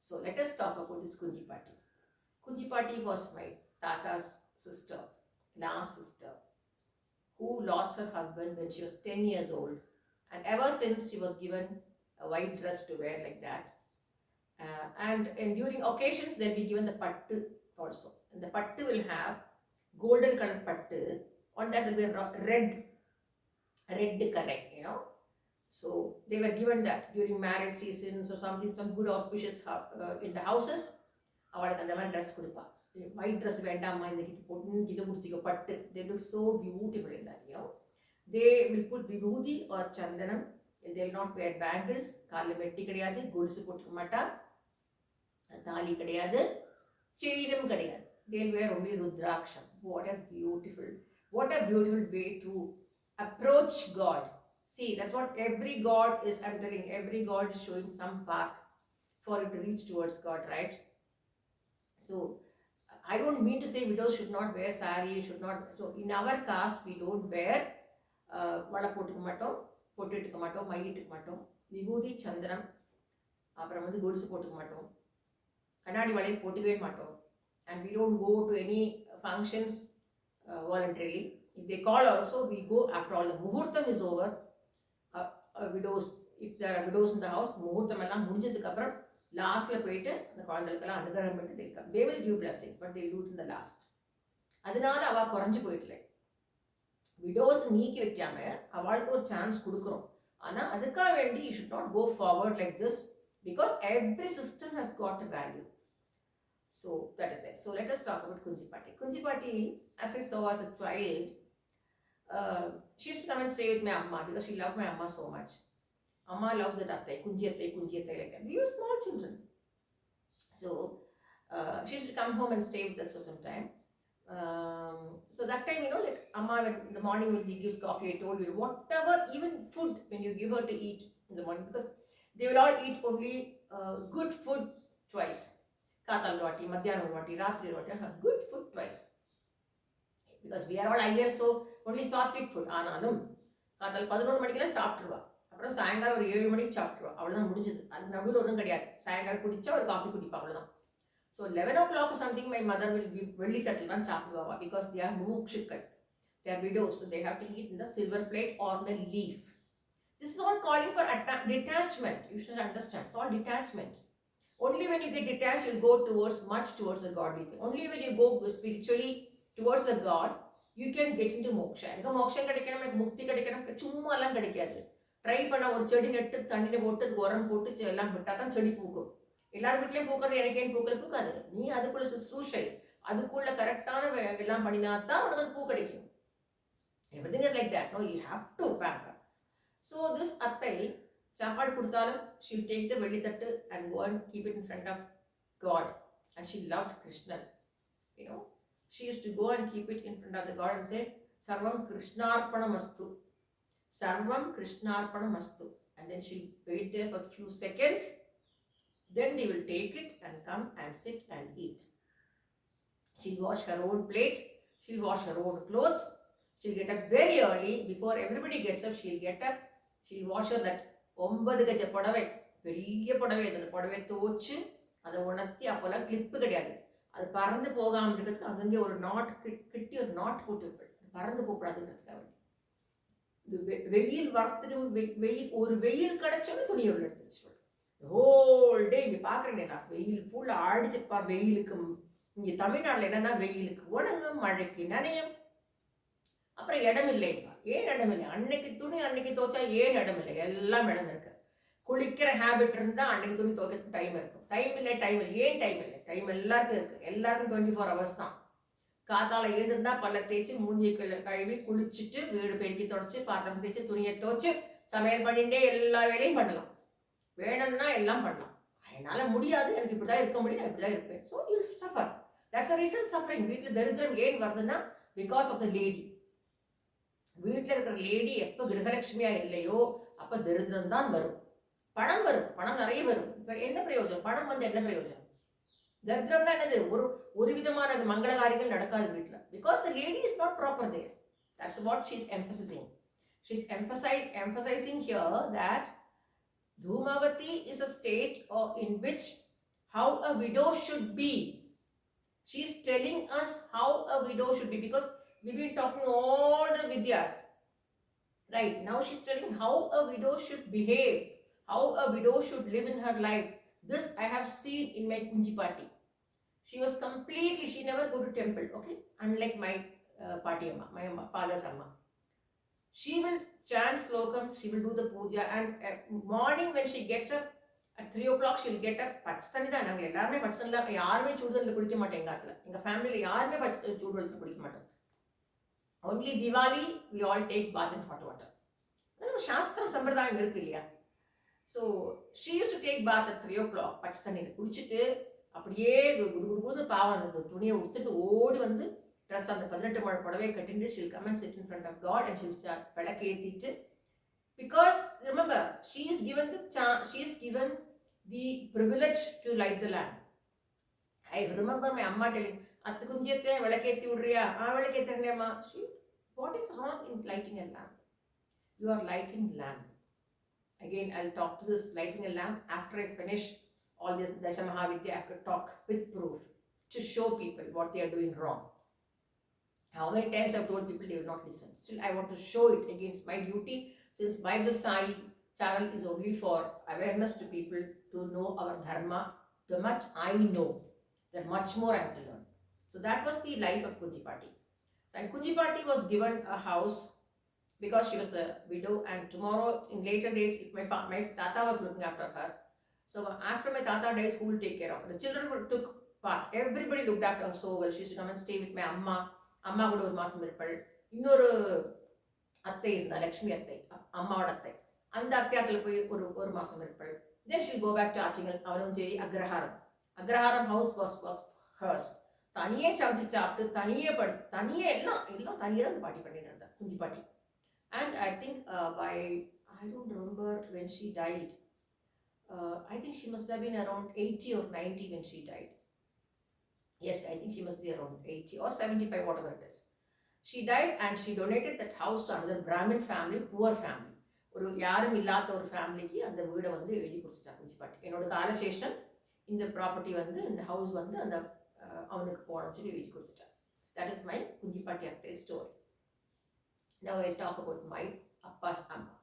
So let us talk about this Kunjipati. Kunjipati was my Tata's sister, last sister, who lost her husband when she was 10 years old. And ever since she was given a white dress to wear like that. And during occasions, they'll be given the pattu also. And the pattu will have golden color pattu. On that will be red color. So they were given that during marriage seasons or something, some good auspicious in the houses. அவளுக்கு அந்த மாதிரி dress கொடுப்பா. White dress வேண்டாம்மா, இந்த இது பொண்ணு இது முடிச்சிக்க பட்டு. They look so beautiful in that. They will put vibhuti or chandanam. They will not wear bangles. காலில் வெட்டி கிடையாது, கொலுசு போட்டுக்க மாட்டா, தாலி கிடையாது, செயினும் கிடையாது. They will wear only rudraksham. What a beautiful way to approach God. See, that's what every God is, I'm telling, every God is showing some path for you to reach towards God, right? So I don't mean to say widows should not wear sari, should not. So in our caste we don't wear vada போட்டுக்க மாட்டோம், பொட்டு எடுக்க மாட்டோம், my எடுக்க மாட்டோம், விபூதி சந்திரம், அப்புறம் வந்து கொலுசு போட்டுக்க மாட்டோம், கண்ணாடி வளையல் போட்டுக்கவே மாட்டோம். And we don't go to any functions voluntarily. If they call also, we go after all the muhurtam is over. Widows, if there are widows in the house, muhurtam எல்லாம் முடிஞ்சதுக்கு அப்புறம் லாஸ்ட்ல போயிட்டு அந்த குழந்தைகளுக்கெல்லாம் அனுகிரகம் பண்ணிட்டு they will give blessings, but they do it in the last. அதனால அவ குறைஞ்சு போயிடல. விடோஸ் நீக்கி வைக்காம அவளுக்கு ஒரு சான்ஸ் கொடுக்குறோம். ஆனா அதுக்காக வேண்டி you should not go forward like this, because every system has got a value. So that is that. So let us talk about Kunjipati. Kunjipati, as I saw as a child, she used to come and stay with my amma because she loved my amma so much. Amma loves that attai, kunji attai like that. We were small children. So she used to come home and stay with us for some time. So that time, like Amma, when in the morning when he gives coffee, I told you, whatever, even food, when you give her to eat in the morning, because they will all eat only good food twice. Katal roti, madhyanam roti, ratri roti, good food twice. Because we are all higher, so only sattvic food. ஆனாலும் காத்தால் 11 மணிக்கெல்லாம் சாப்பிட்டுருவா. அப்புறம் சாயங்காலம் ஒரு 7 மணிக்கு சாப்பிட்டுருவா. அவ்வளோதான் முடிஞ்சது. அது நடுவில் ஒன்றும் கிடையாது. சாயங்காலம் குடிச்சா ஒரு காஃபி குடிப்பா, அவ்வளோதான். So 11 o'clock or something, my mother will give வெள்ளி தட்டில் தான் சாப்பிடுவா, because they are மூக்ஷுக்கள், they are widows, so they have to eat in the silver plate or the leaf. This is all calling for detachment. You should understand, it's all detachment. Only when you get detached, you'll go much towards the godly thing. Only when you go spiritually towards the God, you can get into moksha. எனக்கு மோட்சம் கிடைக்கணும், எனக்கு முக்தி கிடைக்கணும், சும்மா எல்லாம் கிடைக்காது. Try பண்ண ஒரு செடி நட்டு தண்ணியில் போட்டு உரம் போட்டு எல்லாம் விட்டால் தான் செடி பூக்கும். எல்லாரும் வீட்லேயும் பூக்கிறது எனக்கு ஏன் பூக்காது. நீ அதுக்குள்ள சுசூஷை, அதுக்குள்ள கரெக்டான எல்லாம் பண்ணினாத்தான் உனக்கு பூ கிடைக்கும். Everything is like that. No, you have to pamper. So this அத்தை சாப்பாடு கொடுத்தாலும் she'll take the வெள்ளி தட்டு and go and keep it in front of God. And she loved Krishna. She used to go and keep it in front of the God and say, Sarvam Krishnarpanamastu. Sarvam Krishnarpanamastu. And then she'll wait there for a few seconds. Then they will take it and come and sit and eat. She'll wash her own plate. She'll wash her own clothes. She'll get up very early. Before everybody gets up, she'll get up. She'll wash her that 9 Gaja புடவை, பெரிய புடவை, அந்த புடவை துவச்சு அதை உணர்த்தி, அப்போல்லாம் clip கிடையாது, அது பறந்து போகாமல் இருக்கிறதுக்கு அங்கங்கே ஒரு நாட் கிட்டி ஒரு நாட் போட்டு வைப்பேன், பறந்து போகக்கூடாதுங்கிறதுக்காக. இது வெயில் வரத்துக்கு ஒரு வெயில் கிடைச்சோன்னு துணி உள்ள எடுத்து வச்சுருவேன். ஹோல் டே இங்கே பார்க்குறேன் நான், வெயில் ஃபுல்லாக அடிச்சுப்பா. வெயிலுக்கு இங்கே தமிழ்நாட்டில் என்னென்னா, வெயிலுக்கு உணங்கும், மழைக்கு நனையும், அப்புறம் இடம் இல்லைப்பா. ஏன் இடம் இல்லை? அன்னைக்கு துணி அன்னைக்கு துவைச்சா ஏன் இடம் இல்லை? எல்லாம் இடம் இருக்கு. குளிக்கிற ஹேபிட் இருந்தால் அன்னைக்கு துணி துவைக்க டைம் இருக்கும். டைம் இல்லை. ஏன் டைம் இல்லை? டைம் எல்லாருக்கும் இருக்கு. எல்லாருக்கும் 24 hours தான். காத்தால எழுந்திருந்தா பல்ல தேய்ச்சி மூஞ்சி கழுவி குளிச்சுட்டு வீடு பெருக்கி தொடச்சி பாத்திரம் தேய்ச்சி துணியை துவைச்சு சமையல் பண்ணிட்டே எல்லா வேலையும் பண்ணலாம். வேணும்னா எல்லாம் பண்ணலாம். என்னால முடியாது, எனக்கு இப்படிதான் இருக்க முடியும், நான் இப்படிதான் இருப்பேன். So you suffer. That's a reason suffering. வீட்டில் தரித்திரம் ஏன் வருதுன்னா, பிகாஸ் ஆஃப் த லேடி. வீட்டில் இருக்கிற லேடி எப்போ கிரகலட்சுமியா இல்லையோ அப்போ தரித்திரம் தான் வரும். பணம் வரும், பணம் நிறைய வரும். என்ன பிரயோஜனம்? பணம் வந்து என்ன பிரயோஜனம்? தரித்திரம்னா என்னது? ஒரு விதமான மங்களகாரியங்கள் நடக்காது வீட்டில். Because the lady is not proper there. That's what she is emphasizing. She is emphasizing here that Dhumavati is a state in which how a widow should be. She's telling us how a widow should be, because we've been talking all the vidyas. Right, now she's telling how a widow should behave, how a widow should live in her life. This I have seen in my Kunji party. She was completely, she never go to temple, okay? Unlike my party amma, my amma, father's amma. She will chant slokams, she will do the puja, and morning when she gets up at 3 o'clock, she will get up. பச்சத்தண்ணி தான், நாங்கள் எல்லாருமே பச்சத்தண்ணில் யாருமே சுடுதண்ணில் குடிக்க மாட்டோம். எங்கள் ஆற்றுல, எங்கள் ஃபேமிலியில் யாருமே சுடுதண்ணில் குடிக்க மாட்டோம். Only Diwali, we all take bath in hot water. சாஸ்திரம் சம்பிரதாயம் இருக்கு இல்லையா? So she use to take path at 3 o'clock. பச்சை தண்ணியில் குடிச்சிட்டு அப்படியே குடுகுடுன்னு பாவம் அந்த துணியை உடிச்சிட்டு ஓடி வந்து ட்ரெஸ் அந்த 18 முழ புடவையை கட்டிட்டு she'll come and sit in front of God and she'll start விளக்கேற்றிட்டு. Because remember, she is given the privilege to light the lamp. I remember my amma telling, அத்து குஞ்சியத்தை விளக்கேற்றி விடுறியா? விளக்கேற்றுறேன்மா. What is wrong in lighting a lamp? You are lighting the lamp. Again, I'll talk to this lighting a lamp after I finish all this Dashamahavidya. I have to talk with proof to show people what they are doing wrong. How many times I've told people, they will not listen. Still, I want to show it. Against my duty, since Vibes of Sai channel is only for awareness to people to know our dharma. The much I know, there much more I have to learn. So that was the life of Kunji Party. And Kunji Party was given a house because she was a widow, and tomorrow in later days, if my tata was looking after her, so after my tata dies, who will take care of her? The children took part. Everybody looked after her so well. She used to come and stay with my amma கூட ஒரு மாசம் இருப்பள். இன்னொரு அத்தை இருந்தா, லக்ஷ்மி அத்தை, அம்மாவோட அத்தை. அந்த அத்தையாத்துல போய் ஒரு மாசம் இருப்பள். Then she'll go back to Artingal, Avanunjeri, Agraharam house was hers. தனியே சமைச்சு சாப்பிட்டு தனியே எல்லாம் தனியே தான் பார்ட்டி பண்ணிட்டு இருந்தா குஞ்சி பாட்டி. And I think I don't remember when she died. I think she must have been around 80 or 90 when she died. Yes, I think she must be around 80 or 75, whatever it is. She died and she donated that house to another Brahmin family, poor family. ஒரு யாரும் இல்லாத ஒரு ஃபேமிலிக்கு அந்த வீடை வந்து எழுதி கொடுத்துட்டா குஞ்சி பாட்டி. என்னோட காலசேஷன் இந்த ப்ராப்பர்ட்டி வந்து, இந்த ஹவுஸ் வந்து அந்த அவனுக்கு போகணும்னு சொல்லி எழுதி கொடுத்துட்டா. That is my Kunji Party story. Now I'll talk about my Appa's Amma.